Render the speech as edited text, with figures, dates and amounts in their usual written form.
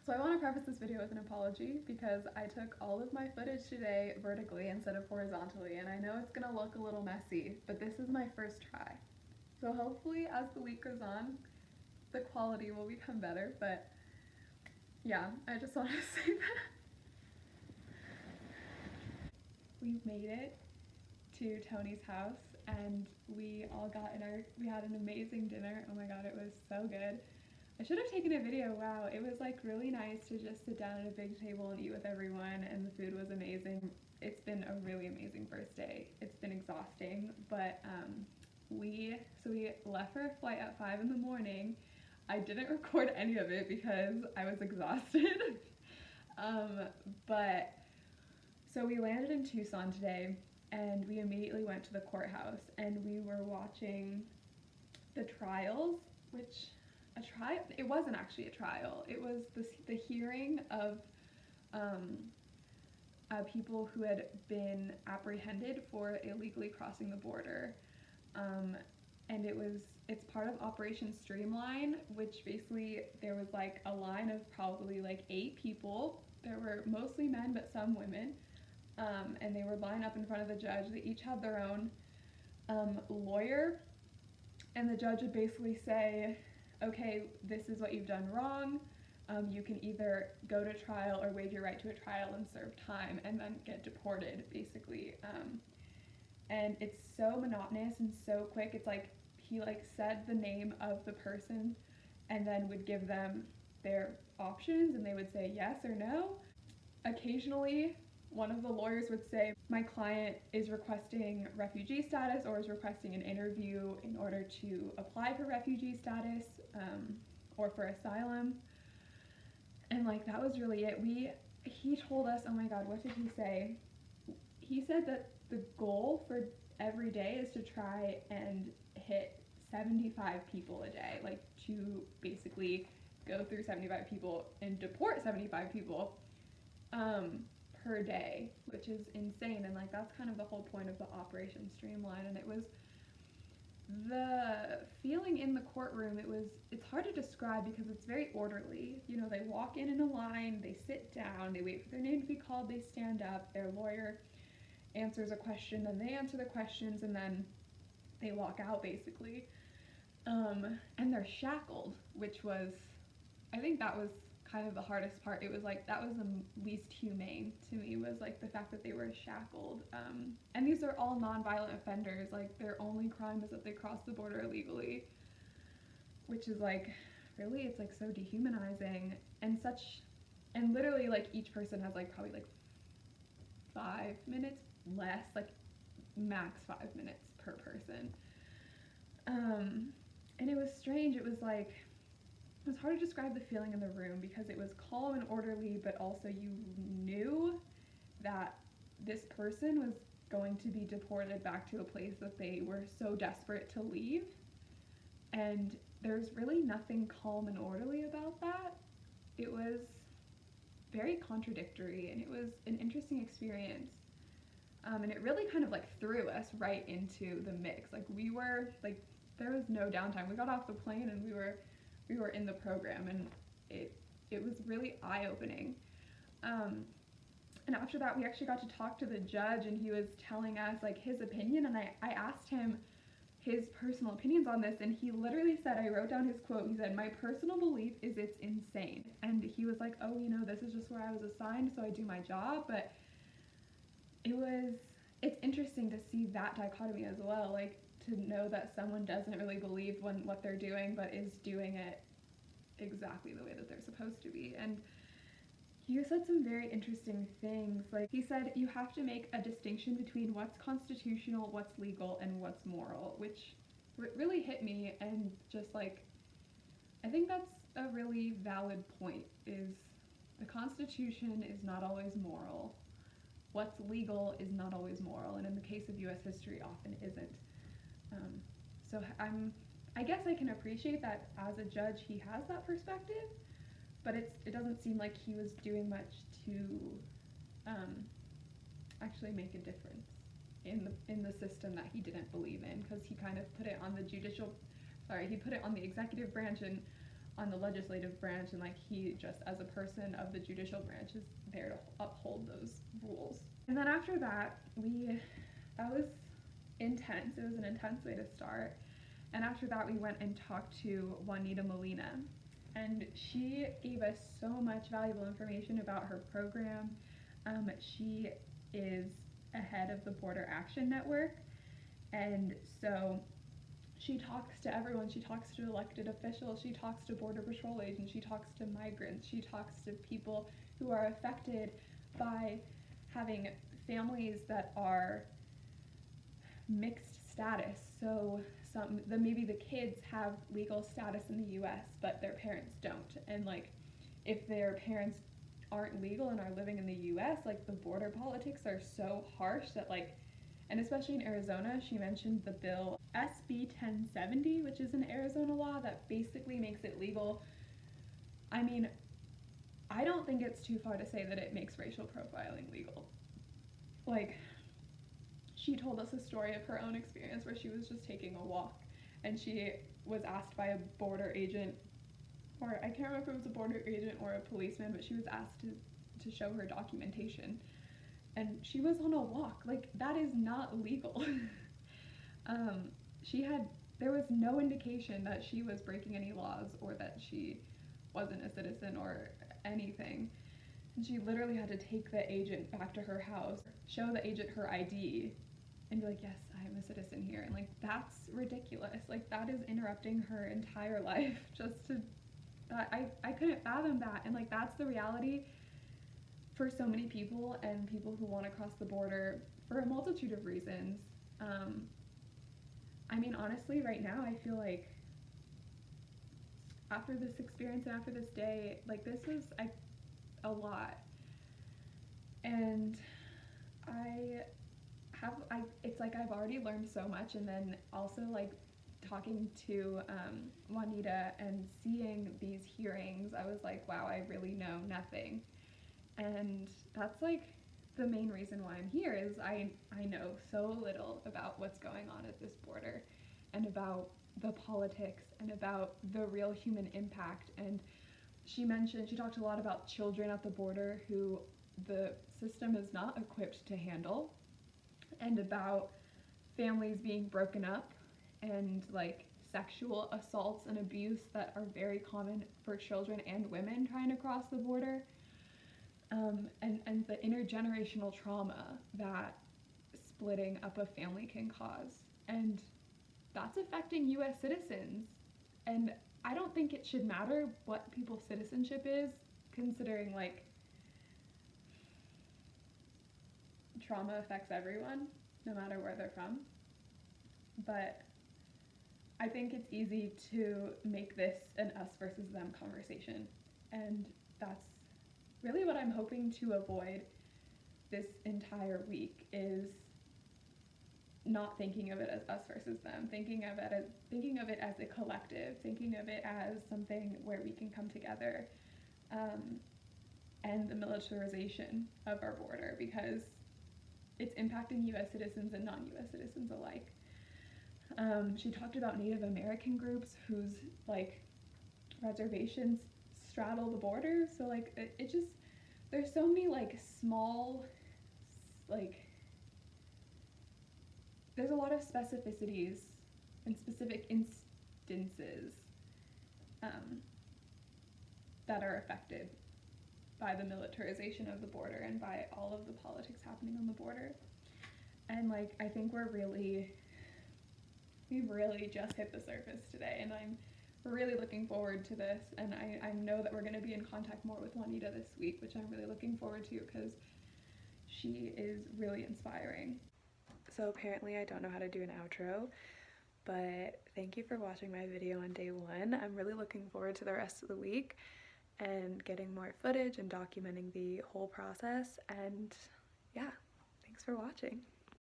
So I want to preface this video with an apology because I took all of my footage today vertically instead of horizontally, and I know it's gonna look a little messy, but this is my first try. So hopefully as the week goes on, the quality will become better, but yeah, I just wanted to say that. We made it to Tony's house and we had an amazing dinner. Oh my god, it was so good. I should have taken a video. Wow, it was like really nice to just sit down at a big table and eat with everyone, and the food was amazing. It's been a really amazing first day. It's been exhausting, but we left for a flight at 5 in the morning. I didn't record any of it because I was exhausted. But so we landed in Tucson today and we immediately went to the courthouse and we were watching the trials, it wasn't actually a trial. It was the hearing of people who had been apprehended for illegally crossing the border. And it's part of Operation Streamline, which basically there was like a line of probably like 8 people. There were mostly men, but some women. And they were lined up in front of the judge. They each had their own lawyer. And the judge would basically say, okay, this is what you've done wrong. You can either go to trial or waive your right to a trial and serve time and then get deported, basically. And it's so monotonous and so quick. It's like he said the name of the person and then would give them their options and they would say yes or no. Occasionally, one of the lawyers would say, my client is requesting refugee status or is requesting an interview in order to apply for refugee status or for asylum. And that was really it. He told us, oh my god, what did he say? He said that the goal for every day is to try and hit 75 people a day, to basically go through 75 people and deport 75 people per day, which is insane. And that's kind of the whole point of the Operation Streamline. And it was the feeling in the courtroom, it's hard to describe because it's very orderly. They walk in a line, they sit down, they wait for their name to be called, they stand up, their lawyer answers a question, then they answer the questions, and then they walk out, basically. And they're shackled, which was, I think that was kind of the hardest part. It was that was the least humane to me, was the fact that they were shackled. And these are all non-violent offenders. Their only crime is that they crossed the border illegally, which is really, it's so dehumanizing and literally each person has probably 5 minutes less, max 5 minutes per person. And it was strange. It was hard to describe the feeling in the room because it was calm and orderly, but also you knew that this person was going to be deported back to a place that they were so desperate to leave. And there's really nothing calm and orderly about that. It was very contradictory, and it was an interesting experience. And it really kind of threw us right into the mix. We were there was no downtime. We got off the plane and we were in the program, and it was really eye-opening. And after that, we actually got to talk to the judge, and he was telling us his opinion, and I asked him his personal opinions on this, and he literally said, I wrote down his quote, he said, my personal belief is it's insane. And he was like, oh, this is just where I was assigned, so I do my job. But it's interesting to see that dichotomy as well, to know that someone doesn't really believe what they're doing, but is doing it exactly the way that they're supposed to be. And he said some very interesting things. He said, you have to make a distinction between what's constitutional, what's legal, and what's moral, which really hit me. And just I think that's a really valid point, is the Constitution is not always moral. What's legal is not always moral, and in the case of U.S. history, often isn't. So I guess I can appreciate that as a judge he has that perspective, but it doesn't seem like he was doing much to actually make a difference in the system that he didn't believe in, because he kind of put it on the executive branch and on the legislative branch, and like he just as a person of the judicial branch is there to uphold those rules. And then after that, that was intense. It was an intense way to start. And after that, we went and talked to Juanita Molina, and she gave us so much valuable information about her program. She is a head of the Border Action Network, and so she talks to everyone. She talks to elected officials, she talks to Border Patrol agents, she talks to migrants, she talks to people who are affected by having families that are mixed status. So maybe the kids have legal status in the US, but their parents don't. And like, if their parents aren't legal and are living in the US, like the border politics are so harsh that like, and especially in Arizona, she mentioned the bill SB 1070, which is an Arizona law that basically makes it legal. I mean, I don't think it's too far to say that it makes racial profiling legal. Like, she told us a story of her own experience where she was just taking a walk and she was asked by a border agent, or I can't remember if it was a border agent or a policeman, but she was asked to show her documentation. And she was on a walk. Like, that is not legal. There was no indication that she was breaking any laws or that she wasn't a citizen or anything. And she literally had to take the agent back to her house, show the agent her ID, and be like, yes, I am a citizen here. And like, that's ridiculous. Like, that is interrupting her entire life just to, I couldn't fathom that. And like, that's the reality for so many people, and people who want to cross the border for a multitude of reasons. I mean, honestly, right now, I feel like after this experience and after this day, like, this was a lot. And it's like I've already learned so much, and then also like talking to Juanita and seeing these hearings, I was like, wow, I really know nothing. And that's like the main reason why I'm here, is I know so little about what's going on at this border and about the politics and about the real human impact. And she talked a lot about children at the border who the system is not equipped to handle, and about families being broken up, and like sexual assaults and abuse that are very common for children and women trying to cross the border. And the intergenerational trauma that splitting up a family can cause. And that's affecting US citizens. And I don't think it should matter what people's citizenship is, considering like trauma affects everyone, no matter where they're from. But I think it's easy to make this an us versus them conversation. And that's really what I'm hoping to avoid this entire week, is not thinking of it as us versus them, thinking of it as a collective, thinking of it as something where we can come together, and the militarization of our border, because it's impacting US citizens and non-US citizens alike. She talked about Native American groups whose like reservations straddle the border, so like it just, there's so many like small, like there's a lot of specificities and specific instances that are affected by the militarization of the border and by all of the politics happening on the border. And like, I think we've really just hit the surface today, and I'm really looking forward to this. And I know that we're going to be in contact more with Juanita this week, which I'm really looking forward to, because she is really inspiring. So apparently I don't know how to do an outro, but thank you for watching my video on day one. I'm really looking forward to the rest of the week and getting more footage and documenting the whole process. And yeah, thanks for watching.